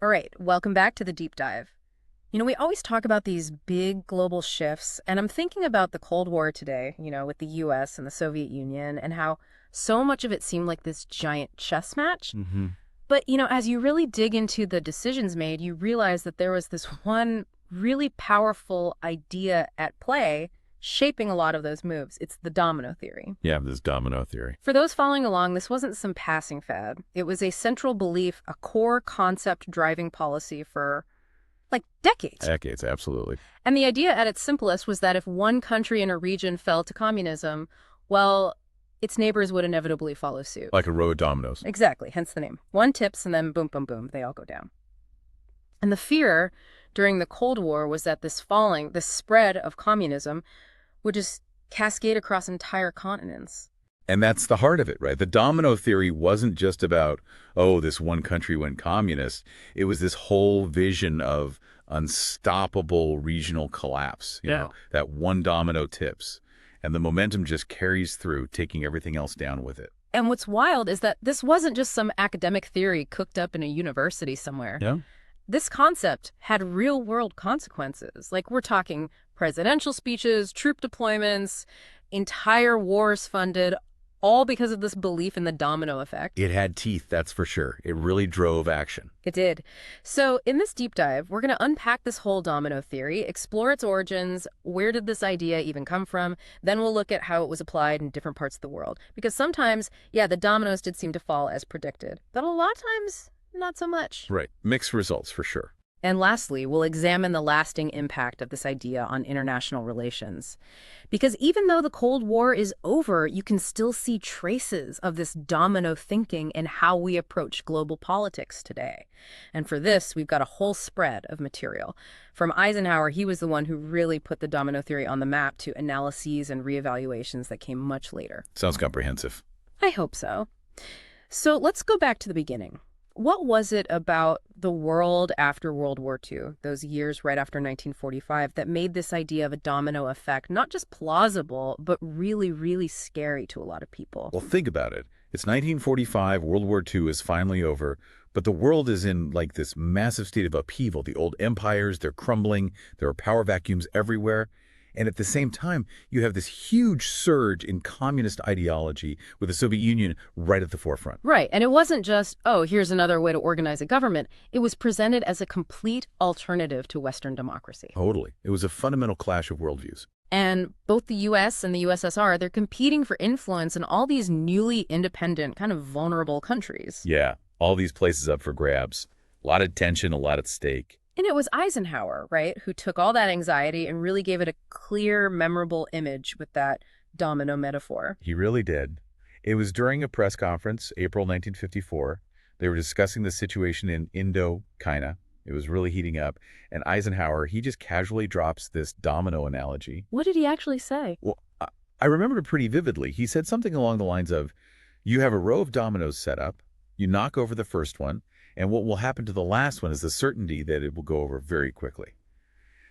All right, welcome back to the deep dive. We always talk about these big global shifts, and I'm thinking about the Cold War today, with the US and the Soviet Union, and how so much of it seemed like this giant chess match. Hmm. But, as you really dig into the decisions made, you realize that there was this one really powerful idea at play shaping a lot of those moves. It's the domino theory. Yeah, this domino theory. For those following along, this wasn't some passing fad. It was a central belief, a core concept driving policy for like decades. Decades, absolutely. And the idea at its simplest was that if one country in a region fell to communism, well, its neighbors would inevitably follow suit. Like a row of dominoes. Exactly, hence the name. One tips and then boom, boom, boom, they all go down. And the fear during the Cold War was that this spread of communism would just cascade across entire continents. And that's the heart of it, right? The domino theory wasn't just about, oh, this one country went communist. It was this whole vision of unstoppable regional collapse, that one domino tips. And the momentum just carries through, taking everything else down with it. And what's wild is that this wasn't just some academic theory cooked up in a university somewhere. Yeah. This concept had real-world consequences. Like, we're talking presidential speeches, troop deployments, entire wars funded, all because of this belief in the domino effect. It had teeth, that's for sure. It really drove action. It did. So in this deep dive, we're going to unpack this whole domino theory, explore its origins, where did this idea even come from, then we'll look at how it was applied in different parts of the world. Because sometimes, the dominoes did seem to fall as predicted, but a lot of times, not so much. Right. Mixed results, for sure. And lastly, we'll examine the lasting impact of this idea on international relations. Because even though the Cold War is over, you can still see traces of this domino thinking in how we approach global politics today. And for this, we've got a whole spread of material. From Eisenhower, he was the one who really put the domino theory on the map, to analyses and reevaluations that came much later. Sounds comprehensive. I hope so. So let's go back to the beginning. What was it about the world after World War II, those years right after 1945, that made this idea of a domino effect not just plausible, but really, really scary to a lot of people? Well, think about it. It's 1945, World War II is finally over, but the world is in like this massive state of upheaval. The old empires, they're crumbling, there are power vacuums everywhere. And at the same time, you have this huge surge in communist ideology with the Soviet Union right at the forefront. Right. And it wasn't just, oh, here's another way to organize a government. It was presented as a complete alternative to Western democracy. Totally. It was a fundamental clash of worldviews. And both the U.S. and the USSR, they're competing for influence in all these newly independent, kind of vulnerable countries. Yeah, all these places up for grabs. A lot of tension, a lot at stake. And it was Eisenhower, right, who took all that anxiety and really gave it a clear, memorable image with that domino metaphor. He really did. It was during a press conference, April 1954. They were discussing the situation in Indo-China. It was really heating up. And Eisenhower, he just casually drops this domino analogy. What did he actually say? Well, I remember it pretty vividly. He said something along the lines of, you have a row of dominoes set up, you knock over the first one, and what will happen to the last one is the certainty that it will go over very quickly.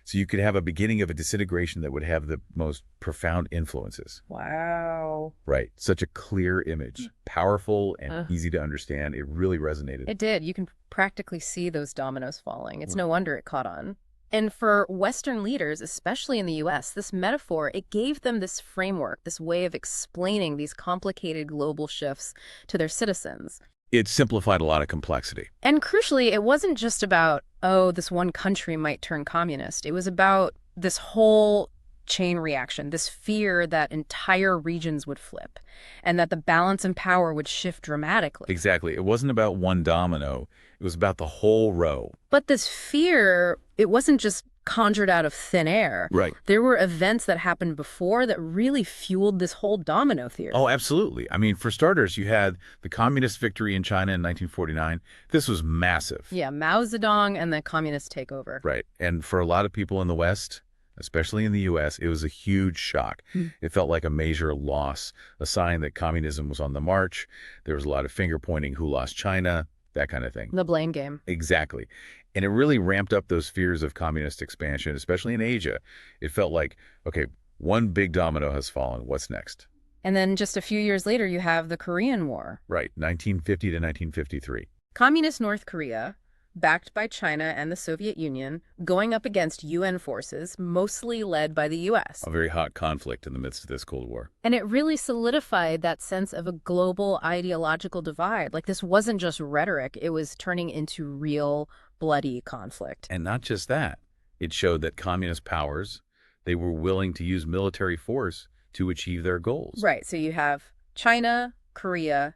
So you could have a beginning of a disintegration that would have the most profound influences. Wow. Right. Such a clear image. Powerful and easy to understand. It really resonated. It did. You can practically see those dominoes falling. It's no wonder it caught on. And for Western leaders, especially in the U.S., this metaphor, it gave them this framework, this way of explaining these complicated global shifts to their citizens. It simplified a lot of complexity. And crucially, it wasn't just about, oh, this one country might turn communist. It was about this whole chain reaction, this fear that entire regions would flip and that the balance in power would shift dramatically. Exactly. It wasn't about one domino. It was about the whole row. But this fear, it wasn't just conjured out of thin air. Right. There were events that happened before that really fueled this whole domino theory. Oh, absolutely. I mean, for starters, you had the communist victory in China in 1949. This was massive. Yeah, Mao Zedong and the communist takeover. Right. And for a lot of people in the West, especially in the U.S., it was a huge shock. It felt like a major loss, a sign that communism was on the march. There was a lot of finger pointing, who lost China, that kind of thing. The blame game. Exactly. And it really ramped up those fears of communist expansion, especially in Asia. It felt like, okay, one big domino has fallen. What's next? And then just a few years later, you have the Korean War. Right, 1950 to 1953. Communist North Korea, backed by China and the Soviet Union, going up against UN forces, mostly led by the US. A very hot conflict in the midst of this Cold War. And it really solidified that sense of a global ideological divide. Like, this wasn't just rhetoric, it was turning into real bloody conflict. And not just that. It showed that communist powers, they were willing to use military force to achieve their goals. Right, so you have China, Korea,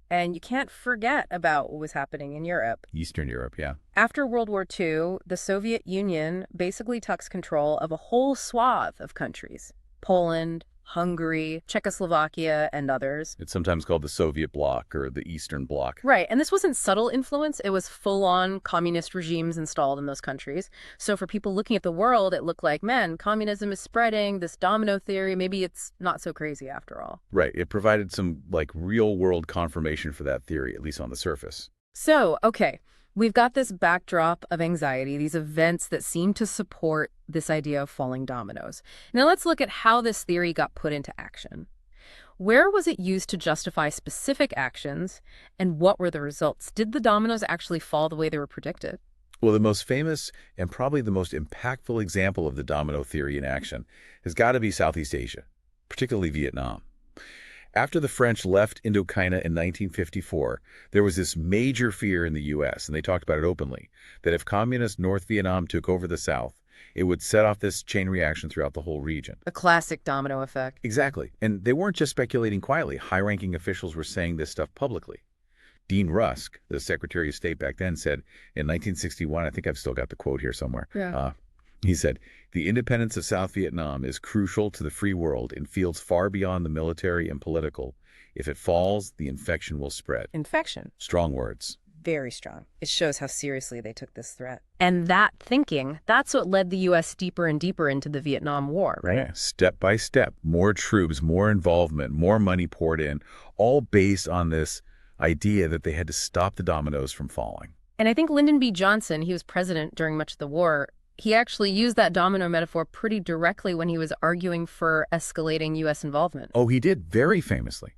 and you can't forget about what was happening in Europe. Eastern Europe, yeah. After World War II, the Soviet Union basically took control of a whole swath of countries. Poland, Hungary, Czechoslovakia, and others. It's sometimes called the Soviet bloc or the Eastern bloc. Right, and this wasn't subtle influence. It was full-on communist regimes installed in those countries. So for people looking at the world, it looked like, man, communism is spreading, this domino theory, maybe it's not so crazy after all. Right. It provided some, real-world confirmation for that theory, at least on the surface. So, okay, we've got this backdrop of anxiety, these events that seem to support this idea of falling dominoes. Now let's look at how this theory got put into action. Where was it used to justify specific actions, and what were the results? Did the dominoes actually fall the way they were predicted? Well, the most famous and probably the most impactful example of the domino theory in action has got to be Southeast Asia, particularly Vietnam. After the French left Indochina in 1954, there was this major fear in the U.S., and they talked about it openly, that if communist North Vietnam took over the South, it would set off this chain reaction throughout the whole region. A classic domino effect. Exactly. And they weren't just speculating quietly. High-ranking officials were saying this stuff publicly. Dean Rusk, the Secretary of State back then, said in 1961, I think I've still got the quote here somewhere, he said, "The independence of South Vietnam is crucial to the free world in fields far beyond the military and political. If it falls, the infection will spread." Infection. Strong words. Very strong. It shows how seriously they took this threat. And that thinking, that's what led the U.S. deeper and deeper into the Vietnam War, right? Yeah, step by step, more troops, more involvement, more money poured in, all based on this idea that they had to stop the dominoes from falling. And I think Lyndon B. Johnson, he was president during much of the war, he actually used that domino metaphor pretty directly when he was arguing for escalating U.S. involvement. Oh, he did, very famously.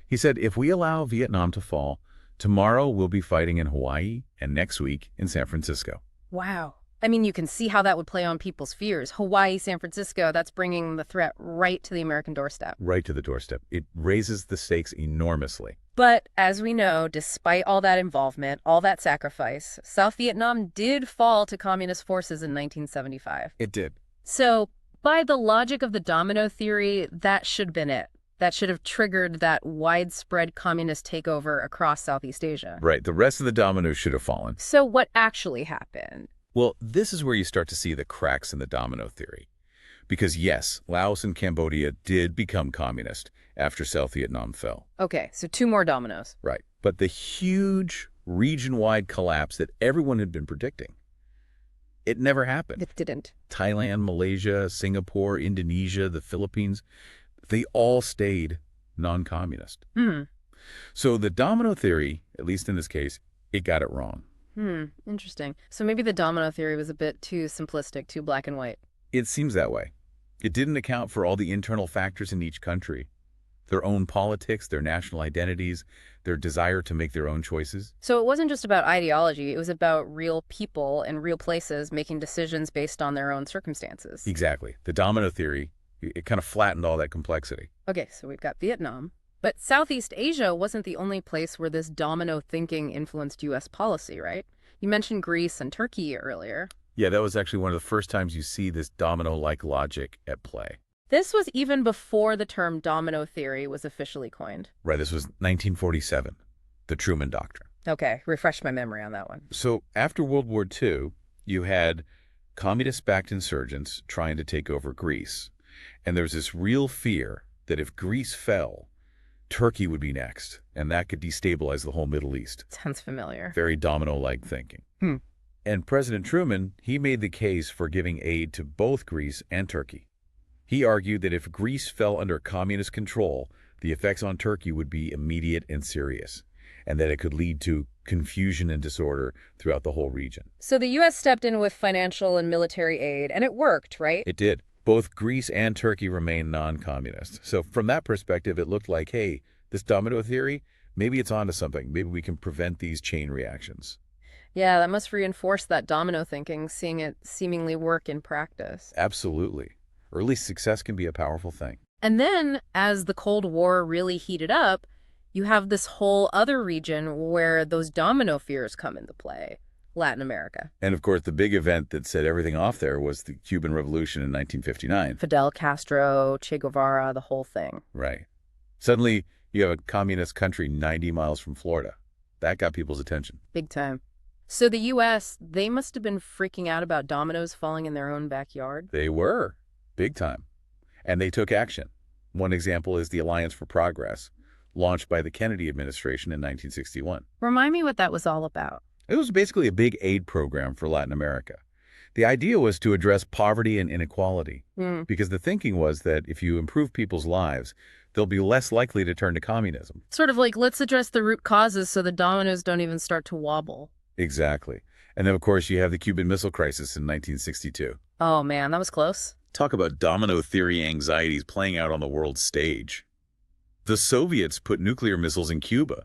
He said, if we allow Vietnam to fall, tomorrow we'll be fighting in Hawaii and next week in San Francisco. Wow. I mean, you can see how that would play on people's fears. Hawaii, San Francisco, that's bringing the threat right to the American doorstep. Right to the doorstep. It raises the stakes enormously. But as we know, despite all that involvement, all that sacrifice, South Vietnam did fall to communist forces in 1975. It did. So by the logic of the domino theory, that should have been it. That should have triggered that widespread communist takeover across Southeast Asia. Right. The rest of the dominoes should have fallen. So what actually happened? Well, this is where you start to see the cracks in the domino theory. Because yes, Laos and Cambodia did become communist after South Vietnam fell. Okay, so two more dominoes. Right. But the huge region-wide collapse that everyone had been predicting, it never happened. It didn't. Thailand, Malaysia, Singapore, Indonesia, the Philippines, they all stayed non-communist. So the domino theory, at least in this case, it got it wrong. Interesting. So maybe the domino theory was a bit too simplistic, too black and white. It seems that way. It didn't account for all the internal factors in each country, their own politics, their national identities, their desire to make their own choices. So it wasn't just about ideology, it was about real people and real places making decisions based on their own circumstances. Exactly. The domino theory, it kind of flattened all that complexity. Okay, so we've got Vietnam. But Southeast Asia wasn't the only place where this domino thinking influenced U.S. policy, right? You mentioned Greece and Turkey earlier. Yeah, that was actually one of the first times you see this domino-like logic at play. This was even before the term domino theory was officially coined. Right, this was 1947, the Truman Doctrine. Okay, refresh my memory on that one. So after World War II, you had communist-backed insurgents trying to take over Greece. And there was this real fear that if Greece fell, Turkey would be next, and that could destabilize the whole Middle East. Sounds familiar. Very domino-like thinking. And President Truman, he made the case for giving aid to both Greece and Turkey. He argued that if Greece fell under communist control, the effects on Turkey would be immediate and serious, and that it could lead to confusion and disorder throughout the whole region. So the U.S. stepped in with financial and military aid, and it worked, right? It did. Both Greece and Turkey remained non-communist. So from that perspective, it looked like, hey, this domino theory, maybe it's onto something. Maybe we can prevent these chain reactions. Yeah, that must reinforce that domino thinking, seeing it seemingly work in practice. Absolutely. Early success can be a powerful thing. And then, as the Cold War really heated up, you have this whole other region where those domino fears come into play, Latin America. And of course, the big event that set everything off there was the Cuban Revolution in 1959. Fidel Castro, Che Guevara, the whole thing. Right. Suddenly, you have a communist country 90 miles from Florida. That got people's attention. Big time. So the U.S., they must have been freaking out about dominoes falling in their own backyard. They were. Big time. And they took action. One example is the Alliance for Progress, launched by the Kennedy administration in 1961. Remind me what that was all about. It was basically a big aid program for Latin America. The idea was to address poverty and inequality, because the thinking was that if you improve people's lives, they'll be less likely to turn to communism. Sort of like, let's address the root causes so the dominoes don't even start to wobble. Exactly. And then, of course, you have the Cuban Missile Crisis in 1962. Oh, man, that was close. Talk about domino theory anxieties playing out on the world stage. The Soviets put nuclear missiles in Cuba.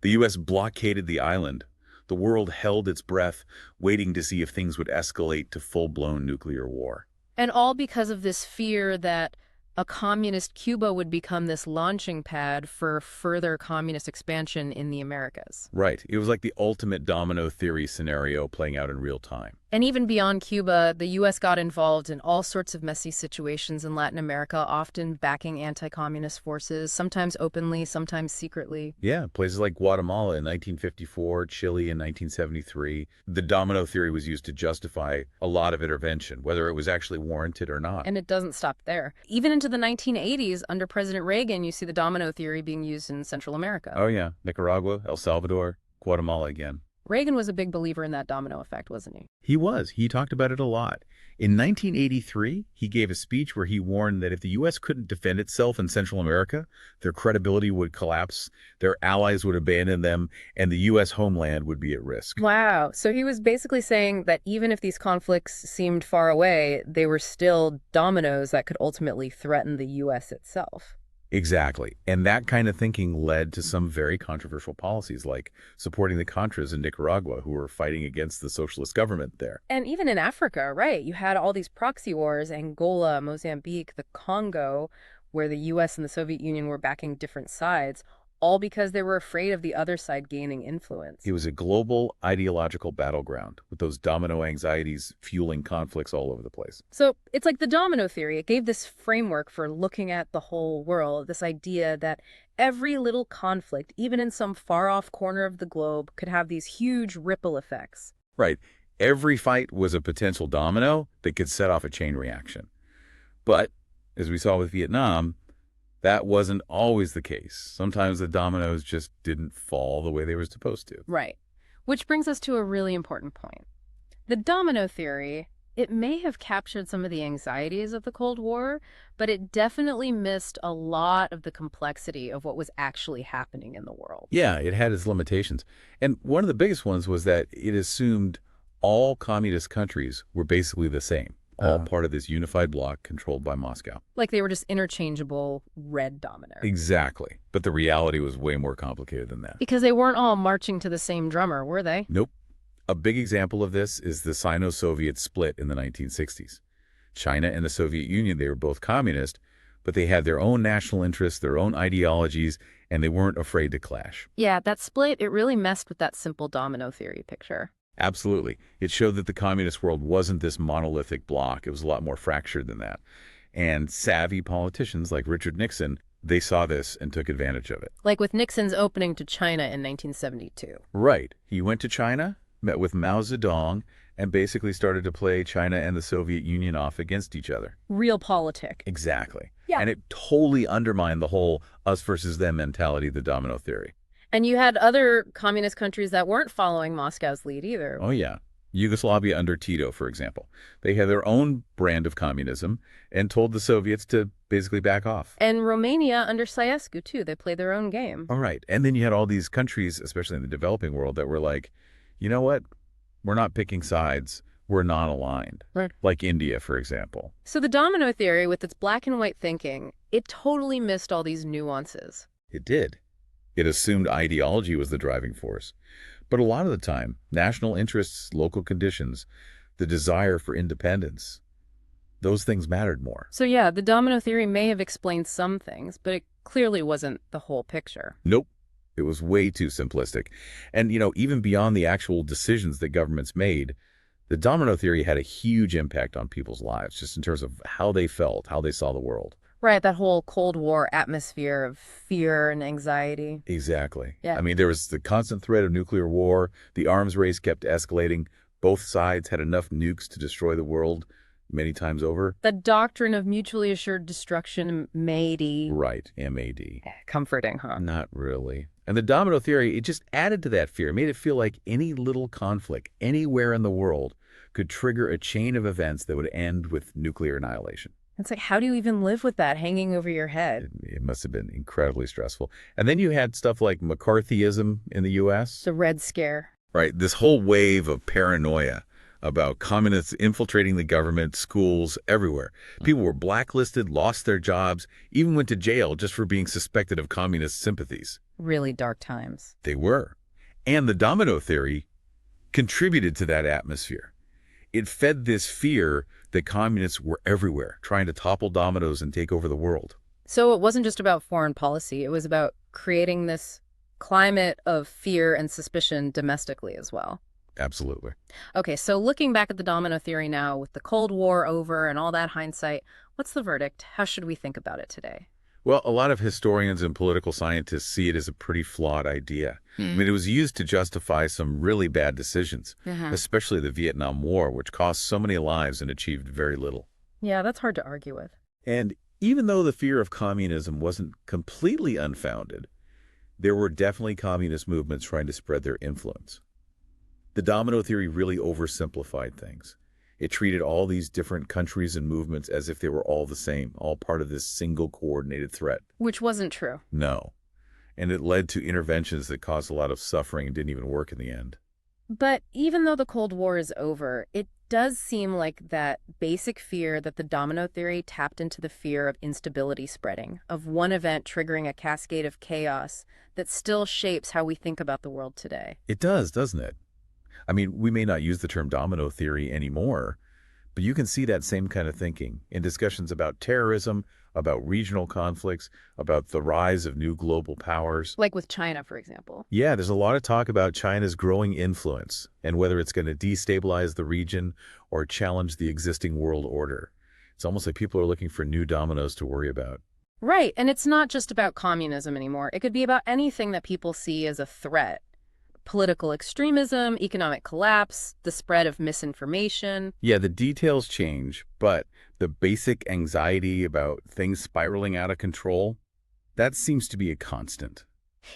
The U.S. blockaded the island. The world held its breath, waiting to see if things would escalate to full-blown nuclear war. And all because of this fear that a communist Cuba would become this launching pad for further communist expansion in the Americas. Right. It was like the ultimate domino theory scenario playing out in real time. And even beyond Cuba, the U.S. got involved in all sorts of messy situations in Latin America, often backing anti-communist forces, sometimes openly, sometimes secretly. Yeah, places like Guatemala in 1954, Chile in 1973. The domino theory was used to justify a lot of intervention, whether it was actually warranted or not. And it doesn't stop there. Even into the 1980s, under President Reagan, you see the domino theory being used in Central America. Oh yeah, Nicaragua, El Salvador, Guatemala again. Reagan was a big believer in that domino effect, wasn't he? He was. He talked about it a lot. In 1983, he gave a speech where he warned that if the U.S. couldn't defend itself in Central America, their credibility would collapse, their allies would abandon them, and the U.S. homeland would be at risk. Wow. So he was basically saying that even if these conflicts seemed far away, they were still dominoes that could ultimately threaten the U.S. itself. Exactly. And that kind of thinking led to some very controversial policies, like supporting the Contras in Nicaragua, who were fighting against the socialist government there. And even in Africa, right? You had all these proxy wars, Angola, Mozambique, the Congo, where the U.S. and the Soviet Union were backing different sides, all because they were afraid of the other side gaining influence. It was a global ideological battleground, with those domino anxieties fueling conflicts all over the place. So it's like the domino theory. It gave this framework for looking at the whole world, this idea that every little conflict, even in some far-off corner of the globe, could have these huge ripple effects. Right. Every fight was a potential domino that could set off a chain reaction. But, as we saw with Vietnam, that wasn't always the case. Sometimes the dominoes just didn't fall the way they were supposed to. Right. Which brings us to a really important point. The domino theory, it may have captured some of the anxieties of the Cold War, but it definitely missed a lot of the complexity of what was actually happening in the world. Yeah, it had its limitations. And one of the biggest ones was that it assumed all communist countries were basically the same. All part of this unified bloc controlled by Moscow. Like they were just interchangeable red dominoes. Exactly. But the reality was way more complicated than that. Because they weren't all marching to the same drummer, were they? Nope. A big example of this is the Sino-Soviet split in the 1960s. China and the Soviet Union, they were both communist, but they had their own national interests, their own ideologies, and they weren't afraid to clash. Yeah, that split, it really messed with that simple domino theory picture. Absolutely. It showed that the communist world wasn't this monolithic bloc. It was a lot more fractured than that. And savvy politicians like Richard Nixon, they saw this and took advantage of it. Like with Nixon's opening to China in 1972. Right. He went to China, met with Mao Zedong, and basically started to play China and the Soviet Union off against each other. Realpolitik. Exactly. Yeah. And it totally undermined the whole us versus them mentality of the domino theory. And you had other communist countries that weren't following Moscow's lead either. Oh, yeah. Yugoslavia under Tito, for example. They had their own brand of communism and told the Soviets to basically back off. And Romania under Ceausescu, too. They played their own game. All right. And then you had all these countries, especially in the developing world, that were like, you know what? We're not picking sides. We're not aligned. Right. Like India, for example. So the domino theory, with its black and white thinking, it totally missed all these nuances. It did. It assumed ideology was the driving force. But a lot of the time, national interests, local conditions, the desire for independence, those things mattered more. So yeah, the domino theory may have explained some things, but it clearly wasn't the whole picture. Nope. It was way too simplistic. And, even beyond the actual decisions that governments made, the domino theory had a huge impact on people's lives, just in terms of how they felt, how they saw the world. Right, that whole Cold War atmosphere of fear and anxiety. Exactly. Yeah. I mean, there was the constant threat of nuclear war. The arms race kept escalating. Both sides had enough nukes to destroy the world many times over. The doctrine of mutually assured destruction, MAD. Right, MAD. Comforting, huh? Not really. And the domino theory, it just added to that fear. It made it feel like any little conflict anywhere in the world could trigger a chain of events that would end with nuclear annihilation. It's like, how do you even live with that hanging over your head? It must have been incredibly stressful. And then you had stuff like McCarthyism in the U.S. The Red Scare. Right, this whole wave of paranoia about communists infiltrating the government, schools, everywhere. People were blacklisted, lost their jobs, even went to jail just for being suspected of communist sympathies. Really dark times. They were. And the domino theory contributed to that atmosphere. It fed this fear that communists were everywhere, trying to topple dominoes and take over the world. So it wasn't just about foreign policy. It was about creating this climate of fear and suspicion domestically as well. Absolutely. Okay, so looking back at the domino theory now, with the Cold War over and all that hindsight, what's the verdict? How should we think about it today? Well, a lot of historians and political scientists see it as a pretty flawed idea. I mean, it was used to justify some really bad decisions, especially the Vietnam War, which cost so many lives and achieved very little. Yeah, that's hard to argue with. And even though the fear of communism wasn't completely unfounded, there were definitely communist movements trying to spread their influence. The domino theory really oversimplified things. It treated all these different countries and movements as if they were all the same, all part of this single coordinated threat. Which wasn't true. No. And it led to interventions that caused a lot of suffering and didn't even work in the end. But even though the Cold War is over, it does seem like that basic fear that the domino theory tapped into the fear of instability spreading, of one event triggering a cascade of chaos that still shapes how we think about the world today. It does, doesn't it? I mean, we may not use the term domino theory anymore, but you can see that same kind of thinking in discussions about terrorism, about regional conflicts, about the rise of new global powers. Like with China, for example. Yeah, there's a lot of talk about China's growing influence and whether it's going to destabilize the region or challenge the existing world order. It's almost like people are looking for new dominoes to worry about. Right, and it's not just about communism anymore. It could be about anything that people see as a threat. Political extremism, economic collapse, the spread of misinformation. Yeah, the details change, but the basic anxiety about things spiraling out of control, that seems to be a constant.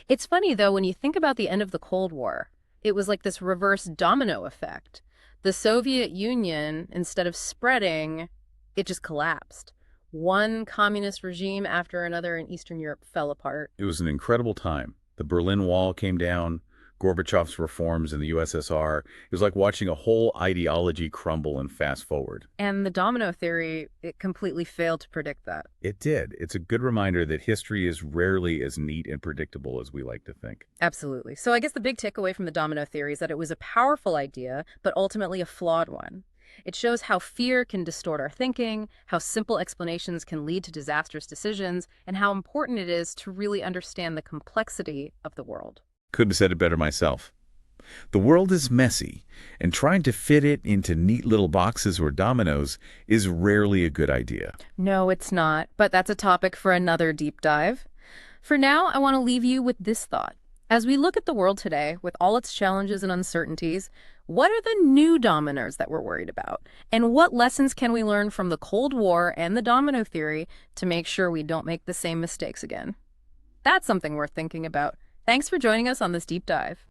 It's funny, though, when you think about the end of the Cold War, it was like this reverse domino effect. The Soviet Union, instead of spreading, it just collapsed. One communist regime after another in Eastern Europe fell apart. It was an incredible time. The Berlin Wall came down, Gorbachev's reforms in the USSR. It was like watching a whole ideology crumble and fast forward. And the domino theory, it completely failed to predict that. It did. It's a good reminder that history is rarely as neat and predictable as we like to think. Absolutely. So I guess the big takeaway from the domino theory is that it was a powerful idea, but ultimately a flawed one. It shows how fear can distort our thinking, how simple explanations can lead to disastrous decisions, and how important it is to really understand the complexity of the world. Couldn't have said it better myself. The world is messy, and trying to fit it into neat little boxes or dominoes is rarely a good idea. No, it's not, but that's a topic for another deep dive. For now, I want to leave you with this thought. As we look at the world today, with all its challenges and uncertainties, what are the new dominoes that we're worried about? And what lessons can we learn from the Cold War and the domino theory to make sure we don't make the same mistakes again? That's something worth thinking about. Thanks for joining us on this deep dive.